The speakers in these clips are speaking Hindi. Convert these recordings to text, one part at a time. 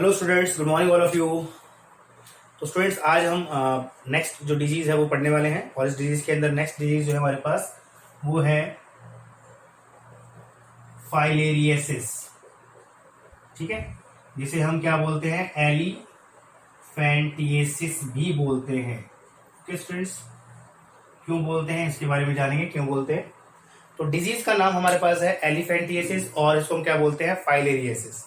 Hello students, good morning all of you. तो स्टूडेंट्स, आज हम नेक्स्ट जो डिजीज है वो पढ़ने वाले हैं और इस डिजीज के अंदर नेक्स्ट डिजीज जो है हमारे पास वो है फाइलेरियसिस। ठीक है, जिसे हम क्या बोलते हैं, एलिफेंटिएसिस भी बोलते हैं। ओके स्टूडेंट्स, क्यों बोलते हैं इसके बारे में जानेंगे, क्यों बोलते हैं। तो डिजीज का नाम हमारे पास है एलिफेंटिएसिस और इसको हम क्या बोलते हैं, फाइलेरियसिस।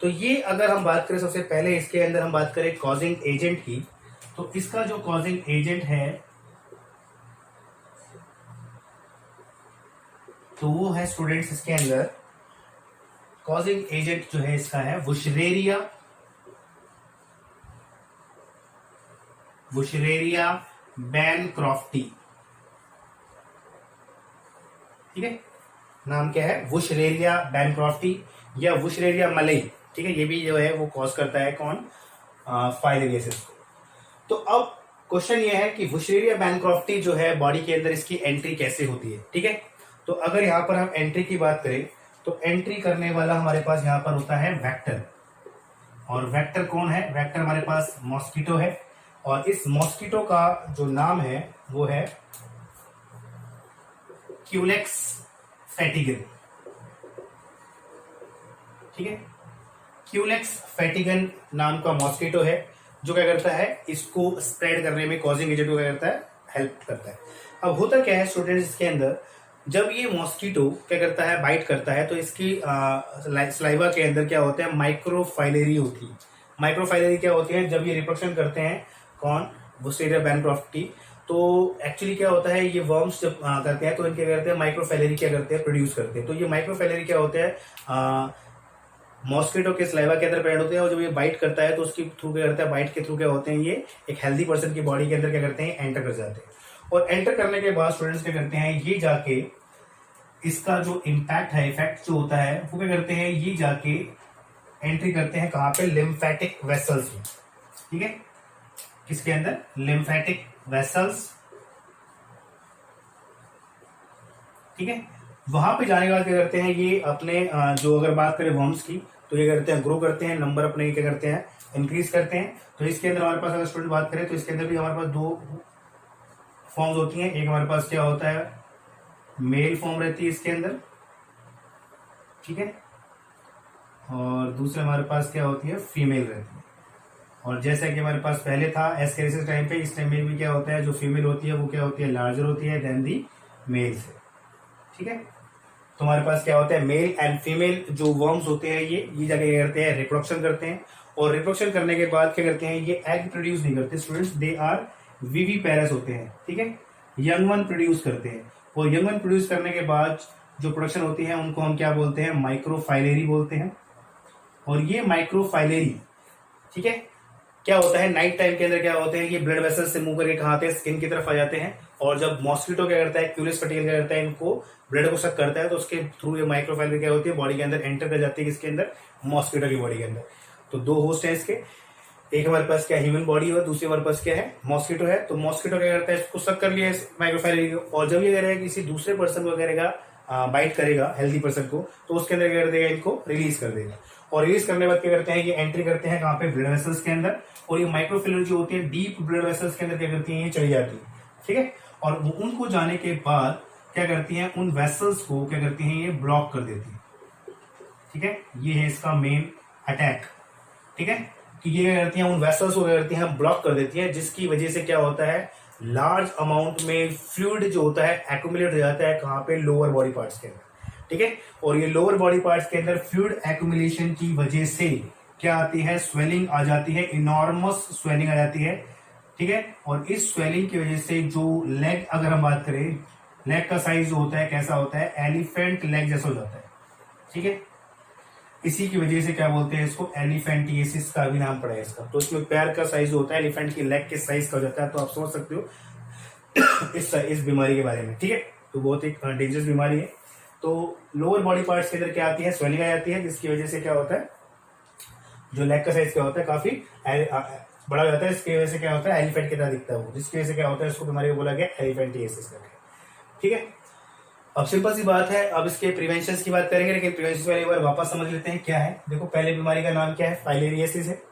तो ये अगर हम बात करें, सबसे पहले इसके अंदर हम बात करें कॉजिंग एजेंट की, तो इसका जो कॉजिंग एजेंट है तो वो है स्टूडेंट्स, इसके अंदर कॉजिंग एजेंट जो है इसका है वुशरेरिया बैनक्रॉफ्टी। ठीक है, नाम क्या है, वुशरेरिया बैनक्रॉफ्टी या वुशरेरिया मलई। ठीक है, ये भी जो है वो कॉज करता है कौन, फाइलेरियसिस को। तो अब क्वेश्चन ये है कि वुशरेरिया बैनक्रॉफ्टी जो है बॉडी के अंदर इसकी एंट्री कैसे होती है। ठीक है, तो अगर यहां पर हम एंट्री की बात करें तो एंट्री करने वाला हमारे पास यहां पर होता है वेक्टर। और वेक्टर कौन है, वेक्टर हमारे पास मॉस्किटो है और इस मॉस्किटो का जो नाम है वो है क्यूलेक्स फैटिगन। ठीक है, क्यूलेक्स फैटिगन नाम का मॉस्किटो है जो क्या करता है, इसको स्प्रेड करने में कॉजिंग एजेंट को क्या करता है, हेल्प करता है। अब होता क्या है स्टूडेंट्स, इसके अंदर जब ये मॉस्किटो क्या करता है, बाइट करता है, तो इसकी स्लाइवा के अंदर क्या होता है, माइक्रोफाइलेरी होती है। माइक्रोफाइलेरी क्या होती है, जब ये रिप्रोडक्शन करते हैं कौन, वुशरेरिया बैनक्रॉफ्टी, तो एक्चुअली क्या होता है, ये वर्म्स जब करते हैं तो इनके क्या करते हैं, माइक्रोफाइलेरी क्या करते हैं, प्रोड्यूस करते हैं। तो ये माइक्रोफाइलेरी क्या होते हैं, मॉस्किटो के स्लाइवा के अंदर प्रेजेंट होते हैं और जब ये बाइट करता है तो उसके थ्रू क्या करता है, बाइट के थ्रू क्या होते हैं, ये एक हेल्दी पर्सन की बॉडी के अंदर क्या करते हैं, एंटर कर जाते हैं। और एंटर करने के बाद स्टूडेंट्स क्या करते हैं, ये जाके इसका जो इम्पैक्ट है, इफेक्ट जो होता है वो क्या करते हैं, ये जाके एंट्री करते हैं कहां पे, लिम्फेटिक वेसल्स में। ठीक है, किसके अंदर, लिम्फेटिक वेसल्स। ठीक है, वहां पे जाने के बाद क्या करते हैं, ये अपने जो अगर बात करें वर्म्स की, तो ये करते हैं, ग्रो करते हैं, नंबर अपने क्या करते हैं, इंक्रीज करते हैं। तो इसके अंदर हमारे पास अगर स्टूडेंट बात करें तो इसके अंदर भी हमारे पास दो फॉर्म्स होती हैं। एक हमारे पास क्या होता है, मेल फॉर्म रहती है इसके अंदर। ठीक है, और दूसरे हमारे पास क्या होती है, फीमेल रहती है। और जैसा कि हमारे पास पहले था एस्केरिसिस टाइम पे, इस टाइम में भी क्या होता है, जो फीमेल होती है वो क्या होती है, लार्जर होती है देन दी मेल से। ठीक है, तो हमारे पास क्या होता है, मेल एंड फीमेल जो वर्म्स होते हैं ये जगह क्या करते हैं, रिप्रोडक्शन करते हैं। और रिप्रोडक्शन करने के बाद क्या करते हैं, ये एग प्रोड्यूस नहीं करते स्टूडेंट्स, दे आर विविपेरस होते हैं। ठीक है, यंग वन प्रोड्यूस करते हैं और यंग वन प्रोड्यूस करने के बाद जो प्रोडक्शन होती है उनको हम क्या बोलते हैं, माइक्रोफाइलेरी बोलते हैं। और ये माइक्रोफाइलेरी, ठीक है, क्या होता है, नाइट टाइम के अंदर क्या होते हैं, ये ब्लड वेसल से मूव करके कहाँ आते हैं, स्किन की तरफ आ जाते हैं। और जब मॉस्किटो क्या करता है, क्यूलेक्स फैटिगन क्या करता है, इनको ब्लड को सक करता है, तो उसके थ्रू ये माइक्रोफाइलेरी क्या होती है, बॉडी के अंदर एंटर कर जाती है, किसके अंदर, मॉस्किटो की बॉडी के अंदर। तो दो होस्ट है इसके, एक हमारे पास क्या ह्यूमन बॉडी है, दूसरी हमारे पास क्या है, मॉस्किटो है। तो मॉस्किटो क्या करता है, इसको सक कर लिया माइक्रोफाइलेरी को, और जब ये करेगा किसी दूसरे पर्सन को करेगा, बाइट करेगा हेल्दी पर्सन को, तो उसके अंदर क्या कर देगा, इनको रिलीज कर देगा। और रिलीज करने के बाद क्या करते हैं, ये एंट्री करते हैं कहाँ पे, ब्लड वेसल्स के अंदर। और ये माइक्रोफाइलेरी जो होती है डीप ब्लड वेसल्स के अंदर क्या करती है, ये चली जाती है। ठीक है, और उनको जाने के बाद क्या करती हैं, उन वेसल्स को क्या करती हैं, ये ब्लॉक कर देती है। ठीक है, ये है इसका मेन अटैक। ठीक है, कि ये क्या करती हैं, उन वेसल्स को क्या करती हैं, ब्लॉक कर देती हैं, जिसकी वजह से क्या होता है, लार्ज अमाउंट में फ्लूइड जो होता है एक्यूमुलेट हो जाता है कहाँ पे, लोअर बॉडी पार्ट्स के अंदर। ठीक है, और ये लोअर बॉडी पार्ट्स के अंदर फ्लूइड एक्यूमुलेशन की वजह से क्या आती है, स्वेलिंग आ जाती है, इनॉर्मस स्वेलिंग आ जाती है। ठीक है, और इस स्वेलिंग की वजह से जो लेग, अगर हम बात करें, लेग का साइज जो होता है कैसा होता है, एलिफेंट लेग जैसा हो जाता है। ठीक है, इसी की वजह से क्या बोलते हैं इसको, एलिफेंटिएसिस का भी नाम पड़ा है इसका। तो इसमें पैर का साइज होता है, एलिफेंट की लेग के साइज का हो जाता है। तो आप समझ सकते हो इस बीमारी के बारे में। ठीक है, तो बहुत एक डेंजरस बीमारी है। तो लोअर बॉडी पार्ट्स के अंदर क्या आती है, स्वेलिंग आ जाती है, जिसकी वजह से क्या होता है, जो लेग का साइज क्या होता है, काफी बड़ा हो जाता है। इसकी वजह से क्या होता है, एलिफेंट की तरह दिखता है वो, जिसकी वजह से क्या होता है, इसको बीमारी को बोला गया एलिफेंटिएसिस करके। ठीक है, अब सिंपल सी बात है, अब इसके प्रिवेंशन की बात करेंगे, लेकिन प्रिवेंशन वाले एक बार वापस समझ लेते हैं क्या है। देखो पहले बीमारी का नाम क्या है, फाइलेरियासिस है,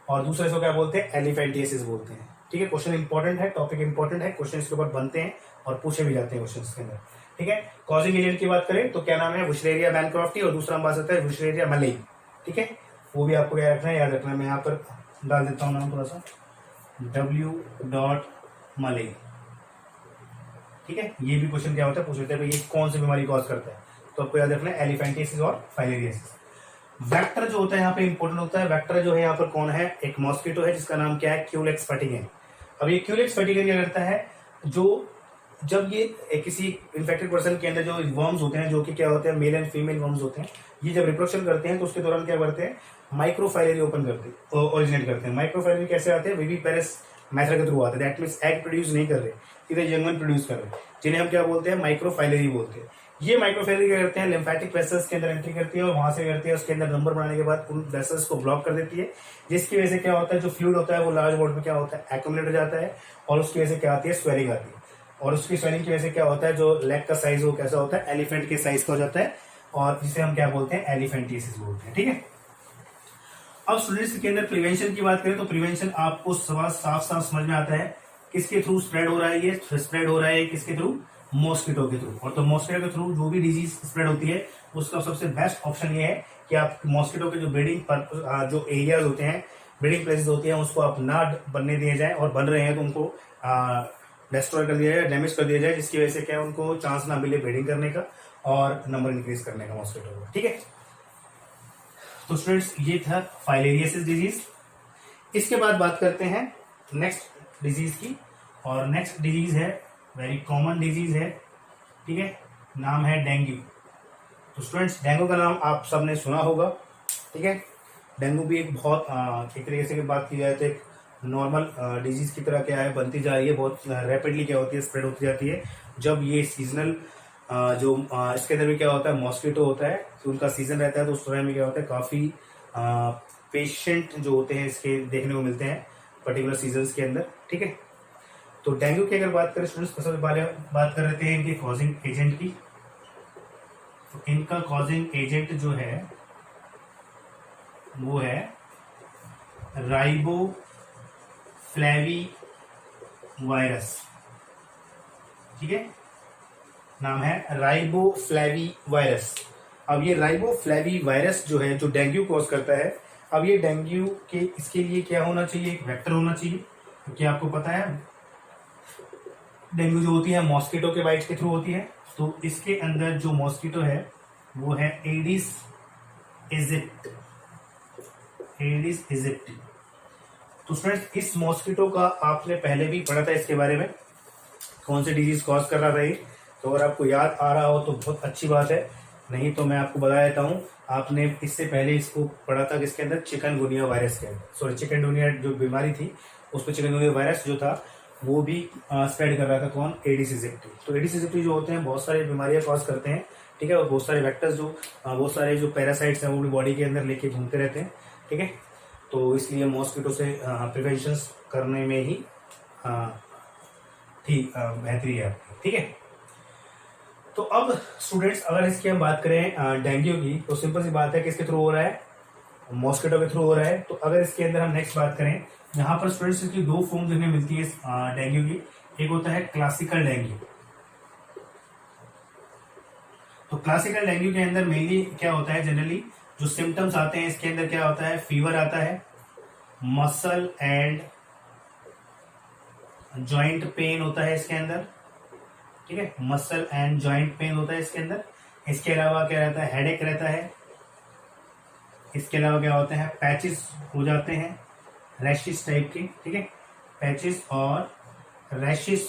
और दूसरे इसको क्या बोलते हैं, एलिफेंटियासिस बोलते हैं। ठीक है, क्वेश्चन इंपॉर्टेंट है, टॉपिक इंपॉर्टेंट है, क्वेश्चन इसके ऊपर बनते हैं और पूछे भी जाते हैं क्वेश्चन के अंदर। ठीक है, कॉजिंग एजेंट की बात करें तो क्या नाम है, वुशरेरिया बैनक्रॉफ्टी, और दूसरा हम बात करते हैं वुशरेरिया मलेई। ठीक है, वो भी आपको क्या रखना है, याद रखना है। मैं यहाँ पर डाल देता हूँ नाम थोड़ा सा, W.मलेई। ठीक है, ये भी क्वेश्चन क्या होता है, पूछ लेते हैं ये कौन सी बीमारी कॉज करता है, तो आपको याद रखना है एलिफेंटियासिस और फाइलेरियासिस। वेक्टर जो होता है यहाँ पे इंपॉर्टेंट होता है। वेक्टर जो है यहाँ पर कौन है, एक मॉस्किटो है जिसका नाम क्या है, क्यूलेक्स फैटिगेन। अब ये क्यूलेक्स फैटिगेन क्या करता है, जो जब ये किसी इन्फेक्टेड पर्सन के अंदर जो वर्म्स होते हैं, जो कि क्या होते हैं, मेल एंड फीमेल वर्म्स होते हैं, ये जब रिप्रोडक्शन करते हैं तो उसके दौरान क्या करते हैं, माइक्रोफाइलरी ओपन करते हैं, ओरिजिनेट करते हैं। माइक्रोफाइलरी कैसे आते हैं, विविपेरस मेथड के थ्रू आते हैं। दैट मींस एग प्रोड्यूस नहीं कर रहे, सीधे यंगन प्रोड्यूस कर रहे हैं, जिन्हें हम क्या बोलते हैं, माइक्रोफाइलरी बोलते हैं। ये माइक्रोफाइलरी क्या करते हैं, लिम्फेटिक वेसल्स के अंदर एंट्री करती है और वहां से करती है, उसके अंदर नंबर बनाने के बाद उन वेसल्स को ब्लॉक कर देती है, जिसकी वजह से क्या होता है, जो फ्लूइड होता है वो लार्ज अमाउंट में क्या होता है, एक्यूमुलेट हो जाता है, और उसकी वजह से क्या आती है, स्वेलिंग आती है। और उसकी स्वेलिंग की वजह से क्या होता है, जो लेग का साइज वो कैसा होता है, एलिफेंट के साइज का हो जाता है, और जिसे हम क्या बोलते हैं, एलिफेंटियासिस बोलते हैं। ठीक है, अब स्टूडेंट्स के अंदर प्रिवेंशन की बात करें तो प्रिवेंशन आपको साफ साफ समझ में आता है, किसके थ्रू स्प्रेड हो रहा है, ये स्प्रेड हो रहा है किसके थ्रू, मॉस्किटो के थ्रू। और तो मॉस्किटो के थ्रू जो भी डिजीज स्प्रेड होती है उसका सबसे बेस्ट ऑप्शन ये है कि आप मॉस्किटो के जो ब्रीडिंग जो एरियाज होते हैं, ब्रीडिंग प्लेसेस होती हैं, उसको आप ना बनने दिए जाए, और बन रहे हैं तो उनको डिस्ट्रॉय कर दिया जाए, डैमेज कर दिया जाए, जिसकी वजह से क्या उनको चांस ना मिले ब्रीडिंग करने का और नंबर इंक्रीज करने का मॉस्किटो का। ठीक है, तो स्टूडेंट्स ये था फाइलेरियासिस डिजीज। इसके बाद बात करते हैं नेक्स्ट डिजीज की, और नेक्स्ट डिजीज है वेरी कॉमन डिजीज है। ठीक है, नाम है डेंगू। तो स्टूडेंट्स डेंगू का नाम आप सबने सुना होगा। ठीक है, डेंगू भी एक बहुत एक तरीके से बात की जाए तो एक नॉर्मल डिजीज की तरह क्या है, बनती जा रही है, बहुत रैपिडली क्या होती है, स्प्रेड होती जाती है। जब ये सीजनल जो इसके अंदर भी क्या होता है, मॉस्किटो होता है, तो उनका सीजन रहता है, तो उस समय में क्या होता है, काफी पेशेंट जो होते हैं इसके देखने को मिलते हैं पर्टिकुलर सीजन के अंदर। ठीक है, तो डेंगू की अगर बात करें स्टूडेंट्स, सबसे पहले बात कर लेते हैं इनके कॉजिंग एजेंट की। तो इनका कॉजिंग एजेंट जो है वो है राइबोफ्लेवी वायरस। ठीक है, नाम है राइबोफ्लेवी वायरस। अब ये राइबोफ्लेवी वायरस जो है, जो डेंगू कॉज करता है, अब ये डेंगू के इसके लिए क्या होना चाहिए, एक वेक्टर होना चाहिए, क्योंकि आपको पता है डेंगू जो होती है मॉस्किटो के बाइट के थ्रू होती है। तो इसके अंदर जो मॉस्किटो है वो है एडिस इजिप्टी। एडिस इजिप्टी। तो फ्रेंड्स इस मॉस्किटो का आपने पहले भी पढ़ा था, इसके बारे में कौन सी डिजीज कॉज कर रहा था ये। तो अगर आपको याद आ रहा हो तो बहुत अच्छी बात है, नहीं तो मैं आपको बता देता हूँ। आपने इससे पहले इसको पढ़ा था किसके अंदर, चिकनगुनिया वायरस के अंदर। सॉरी, चिकनगुनिया जो बीमारी थी उस पर चिकनगुनिया वायरस जो था वो भी स्प्रेड कर रहा था, कौन, एडिस इजिप्टी। तो एडिस इजिप्टी जो होते हैं बहुत सारी बीमारियां कॉज करते हैं। ठीक है, और बहुत सारे वेक्टर्स जो बहुत सारे जो पैरासाइट्स हैं वो भी बॉडी के अंदर लेके घूमते रहते हैं। ठीक है, तो इसलिए मॉस्किटो से प्रिवेंशन करने में ही ठीक बेहतरी है आपकी। ठीक है, तो अब स्टूडेंट्स अगर इसकी हम बात करें डेंगू की, तो सिंपल सी बात है कि इसके थ्रू हो रहा है, मॉस्किटो के थ्रू हो रहा है। तो अगर इसके अंदर हम नेक्स्ट बात करें, यहाँ पर स्टूडेंट्स इसकी दो फॉर्म देखने मिलती है डेंगू की। एक होता है क्लासिकल डेंगू। तो क्लासिकल डेंगू के अंदर मेनली क्या होता है, जनरली जो सिम्टम्स आते हैं इसके अंदर क्या होता है, फीवर आता है, मसल एंड जॉइंट पेन होता है इसके अंदर। ठीक है, मसल एंड जॉइंट पेन होता है इसके अंदर। इसके अलावा क्या रहता है, हेडेक रहता है। इसके अलावा क्या होता है, पैचेस हो जाते हैं, रैशेस टाइप के। ठीक है, पैचेस और रैशेस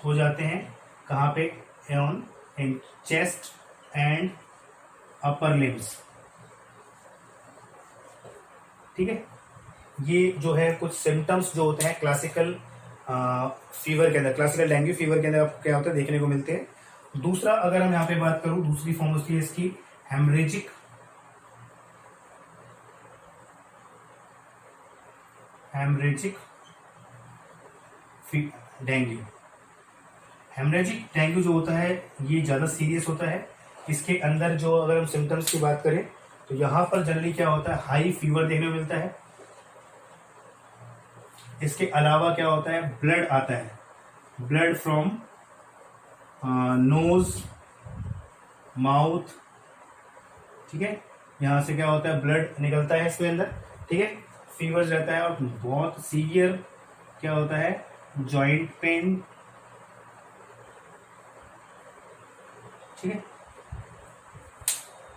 हो जाते हैं कहाँ पे, on in chest and upper limbs. ठीक है, ये जो है कुछ सिम्टम्स जो होते हैं क्लासिकल फीवर के अंदर, क्लासिकल डेंगू फीवर के अंदर आपको क्या होता है, देखने को मिलते हैं। दूसरा अगर हम यहाँ पे बात करूं, दूसरी फॉर्म होती है इसकी haemorrhagic haemorrhagic dengue. Haemorrhagic dengue जो होता है ये ज्यादा सीरियस होता है। इसके अंदर जो अगर हम सिम्टम्स की बात करें तो यहाँ पर जनरली क्या होता है, हाई फीवर देखने को मिलता है। इसके अलावा क्या होता है, ब्लड आता है, ब्लड फ्रॉम नोज, माउथ, ठीक है, यहां से क्या होता है ब्लड निकलता है इसके अंदर, ठीक है। फीवर रहता है और बहुत सीवियर क्या होता है, जॉइंट पेन, ठीक है।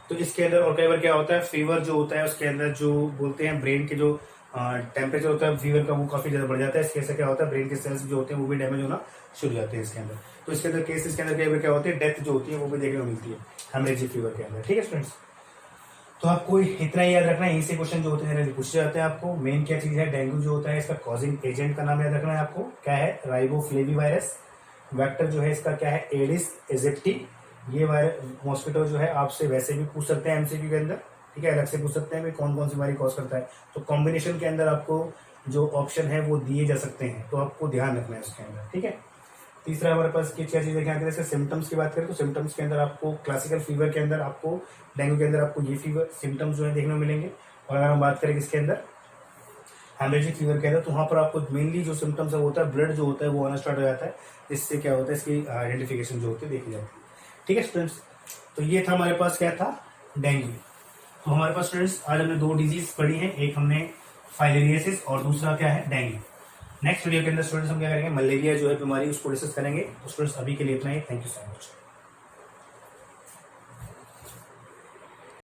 तो इसके अंदर और कई बार क्या होता है, फीवर जो होता है उसके अंदर जो बोलते हैं ब्रेन के जो टेम्परेचर होता है फीवर का वो काफी ज्यादा बढ़ जाता है। इसके से क्या होता है ब्रेन के सेल्स जो होते हैं वो भी डैमेज होना शुरू हो जाते हैं इसके अंदर। तो इसके अंदर केस इसके अंदर कई बार क्या होती है, डेथ जो होती है वो भी देखने को मिलती है हेमरेजिक फीवर के अंदर, ठीक है स्टूडेंट्स। तो आपको इतना ही याद रखना है, यहीं से क्वेश्चन जो होते हैं पूछे जाते हैं आपको। मेन क्या चीज है, डेंगू जो होता है इसका कॉजिंग एजेंट का नाम याद रखना है आपको, क्या है, राइबोफ्लेवी वायरस। वेक्टर जो है इसका क्या है, एडिस एजिप्टी। ये मॉस्किटो जो है आपसे वैसे भी पूछ सकते हैं एमसीक्यू के अंदर, ठीक है, अलग से पूछ सकते हैं कि कौन कौन सी बीमारी कॉज करता है। तो कॉम्बिनेशन के अंदर आपको जो ऑप्शन है वो दिए जा सकते हैं, तो आपको ध्यान रखना है उसके अंदर, ठीक है। तीसरा हमारे पास क्या चीजें क्या है, सिम्टम्स की बात करें तो सिम्टम्स के अंदर आपको क्लासिकल फीवर के अंदर आपको डेंगू के अंदर आपको ये फीवर सिम्टम्स जो है देखने को मिलेंगे। और अगर हम बात करें किसके अंदर, हेमरेजिक फीवर के अंदर, तो वहां पर आपको मेनली जो सिम्टम्स है होता है ब्लड जो होता है वो आना स्टार्ट हो जाता है। इससे क्या होता है, इसकी आइडेंटिफिकेशन जो होती है देखी जाती है, ठीक है स्टूडेंट्स। तो ये था हमारे पास क्या था, डेंगू। तो हमारे पास स्टूडेंट्स आज हमने दो डिजीज पढ़ी है, एक हमने फाइलेरियासिस और दूसरा क्या है, डेंगू। नेक्स्ट वीडियो के अंदर स्टूडेंट्स हम क्या करेंगे, मलेरिया जो है बीमारी उसको डिस्कस करेंगे। तो स्टूडेंट्स अभी के लिए इतना ही, थैंक यू सो मच।